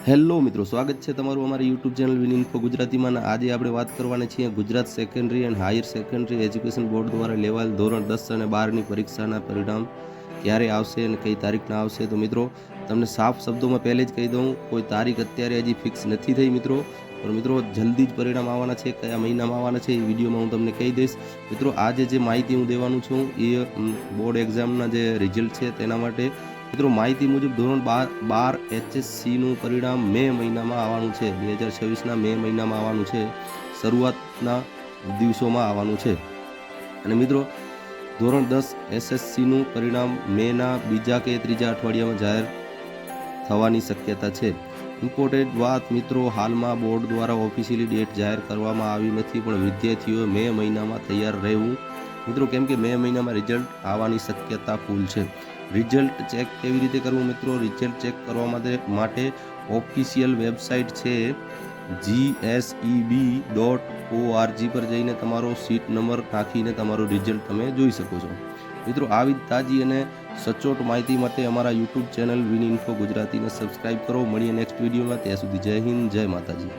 Hello મિત્રો, સ્વાગત છે તમારું અમારી યુટ્યુબ ચેનલ વિન ઇન્ફો ગુજરાતીમાં. અને આજે આપણે વાત કરવાની છીએ Gujarat secondary and higher secondary education board દ્વારા લેવાયેલ ધોરણ 10 અને 12ની પરીક્ષાના પરિણામ ક્યારે આવશે અને કઈ તારીખના આવશે. તો મિત્રો તમને સાફ શબ્દોમાં પહેલે જ કહી દઉં, કોઈ તારીખ અત્યારે હજી ફિક્સ નથી થઈ મિત્રો, પણ મિત્રો જલ્દી જ પરિણામ આવવાના છે. કયા મહિનામાં આવવાના છે એ વિડીયોમાં હું તમને કહી દઈશ. મિત્રો આજે જે માહિતી હું દેવાનું છું એ બોર્ડ એક્ઝામના જે રિઝલ્ટ છે તેના માટે. મિત્રો માહિતી મુજબ ધોરણ 12 HSCનું પરિણામ મે મહિનામાં આવવાનું છે. 2026ના મે મહિનામાં આવવાનું છે, શરૂઆતના દિવસોમાં આવવાનું છે. અને મિત્રો ધોરણ 10 SSCનું પરિણામ મેના બીજા કે ત્રીજા અઠવાડિયામાં જાહેર થવાની શક્યતા છે. ઇમ્પોર્ટન્ટ વાત મિત્રો, હાલમાં બોર્ડ દ્વારા ઓફિશિયલી ડેટ જાહેર કરવામાં આવી નથી, પણ વિદ્યાર્થીઓએ મે મહિનામાં તૈયાર રહેવું મિત્રો, કેમ કે મે મહિનામાં રિઝલ્ટ આવવાની શક્યતા ફૂલ છે. રિઝલ્ટ ચેક કેવી રીતે કરવું મિત્રો? રિઝલ્ટ ચેક કરવા માટે ઓફિશિયલ વેબસાઇટ છે GSEB.org પર જઈને તમારો સીટ નંબર નાખીને તમારું રિઝલ્ટ તમે જોઈ શકો છો. મિત્રો આવી તાજી અને સચોટ માહિતી માટે અમારા યુટ્યુબ ચેનલ વિન ઇન્ફો ગુજરાતીને સબસ્ક્રાઇબ કરો. મળીએ નેક્સ્ટ વિડીયોમાં. ત્યાં સુધી જય હિન્દ, જય માતાજી.